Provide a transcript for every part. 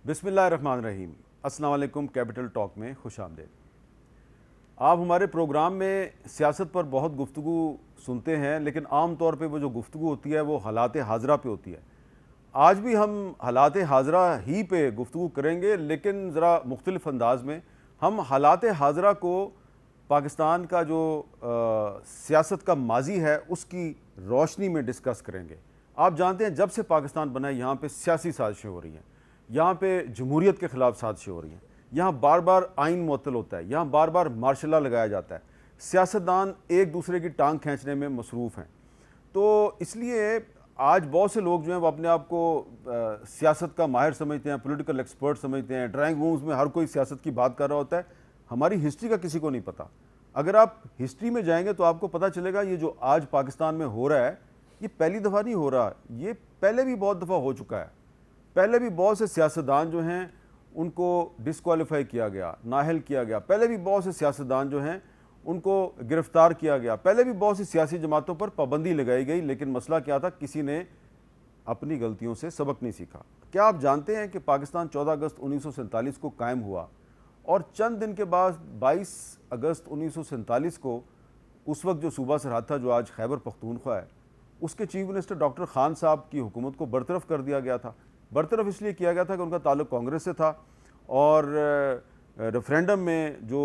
بسم اللہ الرحمن الرحیم۔ السلام علیکم، کیپٹل ٹاک میں خوش آمدید۔ آپ ہمارے پروگرام میں سیاست پر بہت گفتگو سنتے ہیں، لیکن عام طور پہ وہ جو گفتگو ہوتی ہے وہ حالات حاضرہ پہ ہوتی ہے۔ آج بھی ہم حالات حاضرہ ہی پہ گفتگو کریں گے، لیکن ذرا مختلف انداز میں۔ ہم حالات حاضرہ کو پاکستان کا جو سیاست کا ماضی ہے اس کی روشنی میں ڈسکس کریں گے۔ آپ جانتے ہیں جب سے پاکستان بنا ہے یہاں پہ سیاسی سازشیں ہو رہی ہیں، یہاں پہ جمہوریت کے خلاف سازشیں ہو رہی ہیں، یہاں بار بار آئین معطل ہوتا ہے، یہاں بار بار مارشل لا لگایا جاتا ہے، سیاستدان ایک دوسرے کی ٹانگ کھینچنے میں مصروف ہیں۔ تو اس لیے آج بہت سے لوگ جو ہیں وہ اپنے آپ کو سیاست کا ماہر سمجھتے ہیں، پولیٹیکل ایکسپرٹ سمجھتے ہیں، ڈرائنگ رومز میں ہر کوئی سیاست کی بات کر رہا ہوتا ہے۔ ہماری ہسٹری کا کسی کو نہیں پتہ۔ اگر آپ ہسٹری میں جائیں گے تو آپ کو پتہ چلے گا یہ جو آج پاکستان میں ہو رہا ہے یہ پہلی دفعہ نہیں ہو رہا، یہ پہلے بھی بہت دفعہ ہو چکا ہے۔ پہلے بھی بہت سے سیاستدان جو ہیں ان کو ڈسکوالیفائی کیا گیا، نااہل کیا گیا، پہلے بھی بہت سے سیاستدان جو ہیں ان کو گرفتار کیا گیا، پہلے بھی بہت سی سیاسی جماعتوں پر پابندی لگائی گئی، لیکن مسئلہ کیا تھا؟ کسی نے اپنی غلطیوں سے سبق نہیں سیکھا۔ کیا آپ جانتے ہیں کہ پاکستان 14 اگست 1947 کو قائم ہوا اور چند دن کے بعد 22 اگست 1947 کو اس وقت جو صوبہ سرحد تھا جو آج خیبر پختونخوا ہے، اس کے چیف منسٹر ڈاکٹر خان صاحب کی حکومت کو برطرف کر دیا گیا تھا۔ برطرف اس لیے کیا گیا تھا کہ ان کا تعلق کانگریس سے تھا، اور ریفرینڈم میں جو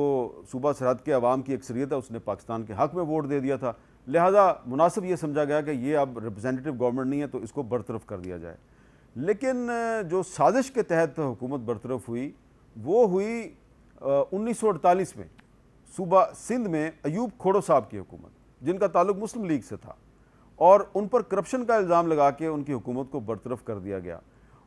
صوبہ سرحد کے عوام کی اکثریت ہے اس نے پاکستان کے حق میں ووٹ دے دیا تھا، لہذا مناسب یہ سمجھا گیا کہ یہ اب ریپرزینٹیو گورنمنٹ نہیں ہے تو اس کو برطرف کر دیا جائے۔ لیکن جو سازش کے تحت حکومت برطرف ہوئی وہ ہوئی 1948 میں صوبہ سندھ میں ایوب کھوڑو صاحب کی حکومت، جن کا تعلق مسلم لیگ سے تھا، اور ان پر کرپشن کا الزام لگا کے ان کی حکومت کو برطرف کر دیا گیا۔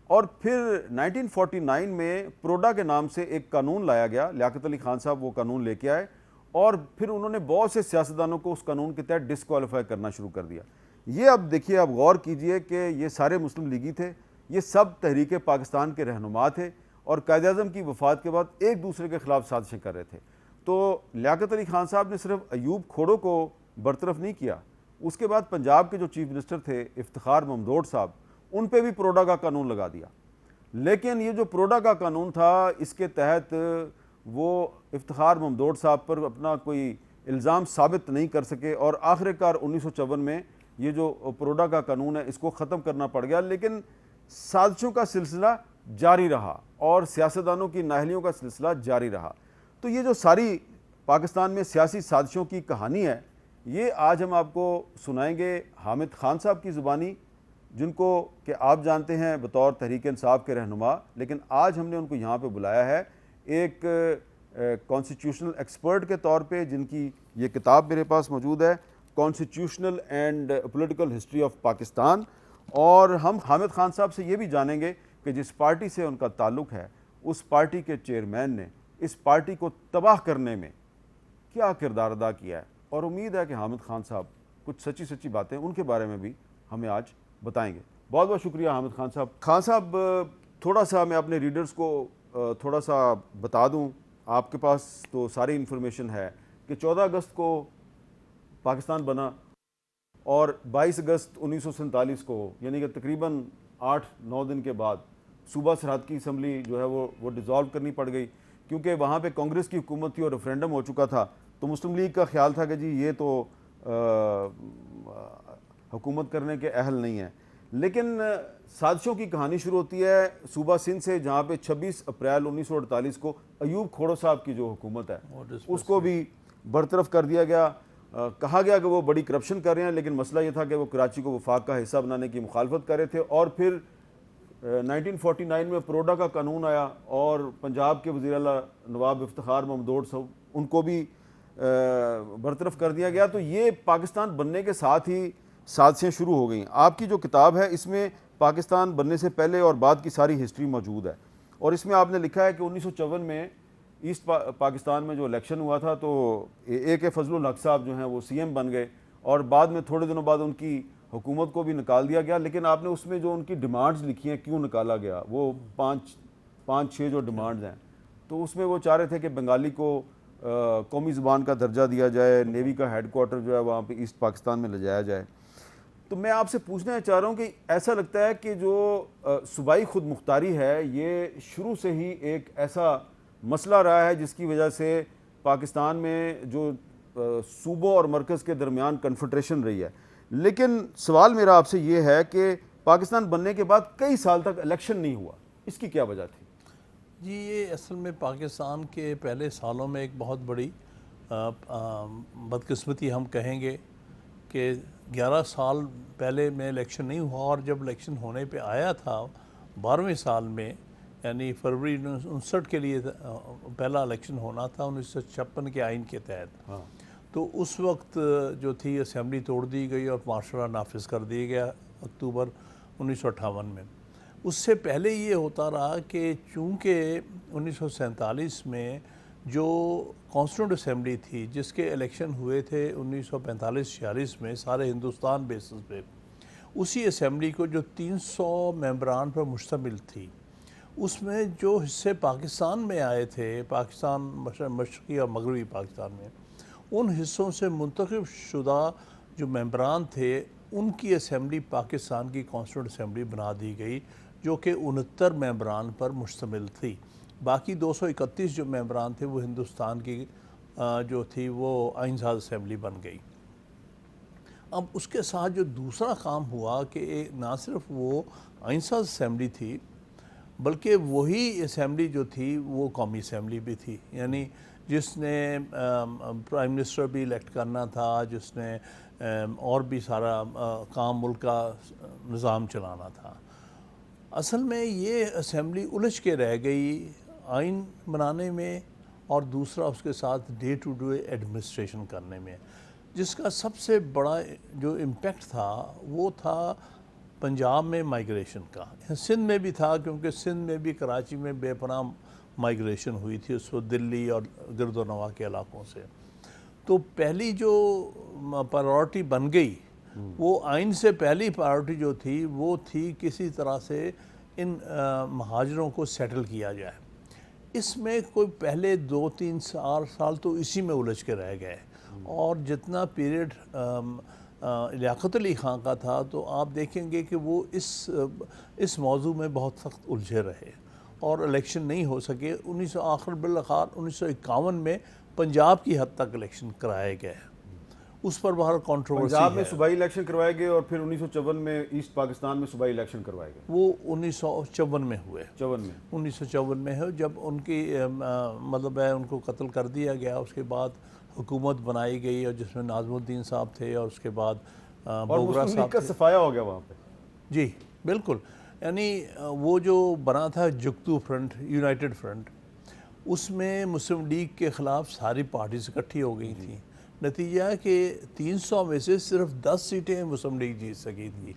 اور پھر 1949 میں پروڈا کے نام سے ایک قانون لایا گیا، لیاقت علی خان صاحب وہ قانون لے کے آئے، اور پھر انہوں نے بہت سے سیاستدانوں کو اس قانون کے تحت ڈسکوالیفائی کرنا شروع کر دیا۔ یہ اب دیکھیے، اب غور کیجئے کہ یہ سارے مسلم لیگی تھے، یہ سب تحریک پاکستان کے رہنما تھے، اور قائد اعظم کی وفات کے بعد ایک دوسرے کے خلاف سازشیں کر رہے تھے۔ تو لیاقت علی خان صاحب نے صرف ایوب کھوڑو کو برطرف نہیں کیا، اس کے بعد پنجاب کے جو چیف منسٹر تھے افتخار ممدوٹ صاحب، ان پہ بھی پروڈا کا قانون لگا دیا۔ لیکن یہ جو پروڈا کا قانون تھا اس کے تحت وہ افتخار ممدوٹ صاحب پر اپنا کوئی الزام ثابت نہیں کر سکے، اور آخر کار 1954 میں یہ جو پروڈا کا قانون ہے اس کو ختم کرنا پڑ گیا۔ لیکن سازشوں کا سلسلہ جاری رہا اور سیاستدانوں کی نااہلیوں کا سلسلہ جاری رہا۔ تو یہ جو ساری پاکستان میں سیاسی سازشوں کی کہانی ہے یہ آج ہم آپ کو سنائیں گے حامد خان صاحب کی زبانی، جن کو کہ آپ جانتے ہیں بطور تحریک انصاف کے رہنما، لیکن آج ہم نے ان کو یہاں پہ بلایا ہے ایک کانسٹیٹیوشنل ایکسپرٹ کے طور پہ، جن کی یہ کتاب میرے پاس موجود ہے، constitutional and political history of Pakistan. اور ہم حامد خان صاحب سے یہ بھی جانیں گے کہ جس پارٹی سے ان کا تعلق ہے اس پارٹی کے چیئرمین نے اس پارٹی کو تباہ کرنے میں کیا کردار ادا کیا ہے، اور امید ہے کہ حامد خان صاحب کچھ سچی باتیں ان کے بارے میں بھی ہمیں آج بتائیں گے۔ بہت بہت شکریہ حامد خان صاحب۔ خان صاحب، تھوڑا سا میں اپنے ریڈرز کو تھوڑا سا بتا دوں، آپ کے پاس تو ساری انفارمیشن ہے کہ 14 اگست کو پاکستان بنا، اور 22 اگست 1947 کو یعنی کہ تقریباً 8-9 دن کے بعد صوبہ سرحد کی اسمبلی جو ہے وہ ڈیزالو کرنی پڑ گئی، کیونکہ وہاں پہ کانگریس کی حکومت تھی اور ریفرینڈم ہو چکا تھا۔ تو مسلم لیگ کا خیال تھا کہ جی یہ تو حکومت کرنے کے اہل نہیں ہے۔ لیکن سازشوں کی کہانی شروع ہوتی ہے صوبہ سندھ سے، جہاں پہ 26 اپریل 1948 کو ایوب کھوڑو صاحب کی جو حکومت ہے اس کو بھی برطرف کر دیا گیا۔ کہا گیا کہ وہ بڑی کرپشن کر رہے ہیں، لیکن مسئلہ یہ تھا کہ وہ کراچی کو وفاق کا حصہ بنانے کی مخالفت کر رہے تھے۔ اور پھر 1949 میں پروڈا کا قانون آیا، اور پنجاب کے وزیر اعلیٰ نواب افتخار ممدوٹ صاحب ان کو بھی برطرف کر دیا گیا۔ تو یہ پاکستان بننے کے ساتھ ہی سازشیں شروع ہو گئیں۔ آپ کی جو کتاب ہے اس میں پاکستان بننے سے پہلے اور بعد کی ساری ہسٹری موجود ہے، اور اس میں آپ نے لکھا ہے کہ 1954 میں ایسٹ پاکستان میں جو الیکشن ہوا تھا تو اے کے فضل الحق صاحب جو ہیں وہ سی ایم بن گئے، اور بعد میں تھوڑے دنوں بعد ان کی حکومت کو بھی نکال دیا گیا۔ لیکن آپ نے اس میں جو ان کی ڈیمانڈز لکھی ہیں کیوں نکالا گیا، وہ پانچ چھ جو ڈیمانڈز ہیں، تو اس میں وہ چاہ رہے تھے کہ بنگالی کو قومی زبان کا درجہ دیا جائے، نیوی کا ہیڈ کوارٹر جو ہے وہاں پہ ایسٹ پاکستان میں لے جایا جائے۔ تو میں آپ سے پوچھنا چاہ رہا ہوں کہ ایسا لگتا ہے کہ جو صوبائی خود مختاری ہے یہ شروع سے ہی ایک ایسا مسئلہ رہا ہے جس کی وجہ سے پاکستان میں جو صوبوں اور مرکز کے درمیان کنفیڈریشن رہی ہے. لیکن سوال میرا آپ سے یہ ہے کہ پاکستان بننے کے بعد کئی سال تک الیکشن نہیں ہوا, اس کی کیا وجہ تھی؟ جی یہ اصل میں پاکستان کے پہلے سالوں میں ایک بہت بڑی بدقسمتی ہم کہیں گے کہ 11 سال پہلے میں الیکشن نہیں ہوا, اور جب الیکشن ہونے پہ آیا تھا 12ویں سال میں, یعنی فروری 1959 کے لیے پہلا الیکشن ہونا تھا 1956 کے آئین کے تحت. تو اس وقت جو تھی اسمبلی توڑ دی گئی اور مارشل لا نافذ کر دیا گیا اکتوبر 1958 میں. اس سے پہلے یہ ہوتا رہا کہ چونکہ 1947 میں جو کانسٹیٹیوئنٹ اسمبلی تھی جس کے الیکشن ہوئے تھے 1945-46 میں سارے ہندوستان بیسس پہ, اسی اسمبلی کو جو 300 ممبران پر مشتمل تھی, اس میں جو حصے پاکستان میں آئے تھے, پاکستان مشرقی اور مغربی پاکستان میں, ان حصوں سے منتخب شدہ جو ممبران تھے ان کی اسمبلی پاکستان کی کانسٹیٹیوئنٹ اسمبلی بنا دی گئی, جو کہ 69 ممبران پر مشتمل تھی. باقی 231 جو ممبران تھے وہ ہندوستان کی جو تھی وہ آئین ساز اسمبلی بن گئی. اب اس کے ساتھ جو دوسرا کام ہوا کہ نہ صرف وہ آئین ساز اسمبلی تھی بلکہ وہی اسمبلی جو تھی وہ قومی اسمبلی بھی تھی, یعنی جس نے پرائم منسٹر بھی الیکٹ کرنا تھا, جس نے اور بھی سارا کام ملک کا نظام چلانا تھا. اصل میں یہ اسمبلی الجھ کے رہ گئی آئین بنانے میں اور دوسرا اس کے ساتھ ڈے ٹو ڈے ایڈمنسٹریشن کرنے میں, جس کا سب سے بڑا جو امپیکٹ تھا وہ تھا پنجاب میں مائیگریشن کا. سندھ میں بھی تھا کیونکہ سندھ میں بھی کراچی میں بے پناہ مائیگریشن ہوئی تھی اس وقت دلی اور گرد و نواح کے علاقوں سے. تو پہلی جو پرائیورٹی بن گئی وہ آئین سے پہلی پرائیورٹی جو تھی وہ تھی کسی طرح سے ان مہاجروں کو سیٹل کیا جائے. اس میں کوئی پہلے 2-3 سال تو اسی میں الجھ کے رہ گئے, اور جتنا پیریڈ لیاقت علی خان کا تھا تو آپ دیکھیں گے کہ وہ اس موضوع میں بہت سخت الجھے رہے اور الیکشن نہیں ہو سکے. آخر بالآخر 1951 میں پنجاب کی حد تک الیکشن کرائے گئے, اس پر بہت کنٹروورسی ہے. پنجاب میں صوبائی الیکشن کروائے گئے اور پھر 1954 میں ایسٹ پاکستان میں صوبائی الیکشن کروائے گئے. وہ 1954 میں ہوئے. 1954 میں ہے جب ان کی مطلب ہے ان کو قتل کر دیا گیا. اس کے بعد حکومت بنائی گئی اور جس میں ناظم الدین صاحب تھے اور اس کے بعد بوگرا صاحب کا صفایا ہو گیا وہاں پہ. جی بالکل, یعنی وہ جو بنا تھا جگتو فرنٹ, یونائٹڈ فرنٹ, اس میں مسلم لیگ کے خلاف ساری پارٹیز اکٹھی ہو گئی تھیں. نتیجہ ہے کہ 300 میں سے صرف 10 سیٹیں مسلم لیگ جیت سکی تھی,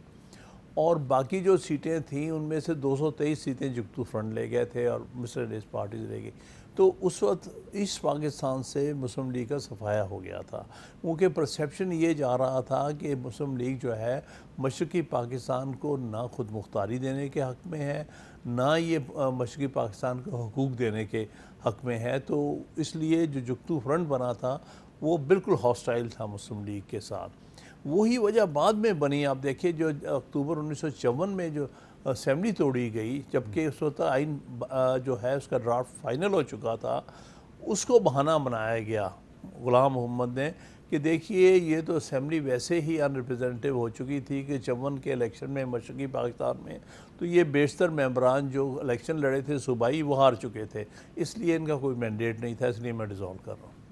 اور باقی جو سیٹیں تھیں ان میں سے 223 سیٹیں جگتو فرنٹ لے گئے تھے اور مسلم پارٹیز لے گئی. تو اس وقت ایسٹ پاکستان سے مسلم لیگ کا صفایا ہو گیا تھا, کیونکہ پرسیپشن یہ جا رہا تھا کہ مسلم لیگ جو ہے مشرقی پاکستان کو نہ خود مختاری دینے کے حق میں ہے, نہ یہ مشرقی پاکستان کو حقوق دینے کے حق میں ہے. تو اس لیے جو جگتو فرنٹ بنا تھا وہ بالکل ہاسٹائل تھا مسلم لیگ کے ساتھ. وہی وجہ بعد میں بنی. آپ دیکھیں جو اکتوبر 1954 میں جو اسمبلی توڑی گئی, جبکہ اس وقت آئین جو ہے اس کا ڈرافٹ فائنل ہو چکا تھا, اس کو بہانہ بنایا گیا غلام محمد نے کہ دیکھیے یہ تو اسمبلی ویسے ہی ان ریپرزینٹیو ہو چکی تھی کہ 54 کے الیکشن میں مشرقی پاکستان میں تو یہ بیشتر ممبران جو الیکشن لڑے تھے صوبائی وہ ہار چکے تھے, اس لیے ان کا کوئی مینڈیٹ نہیں تھا, اس لیے میں ڈیزالو کر رہا ہوں.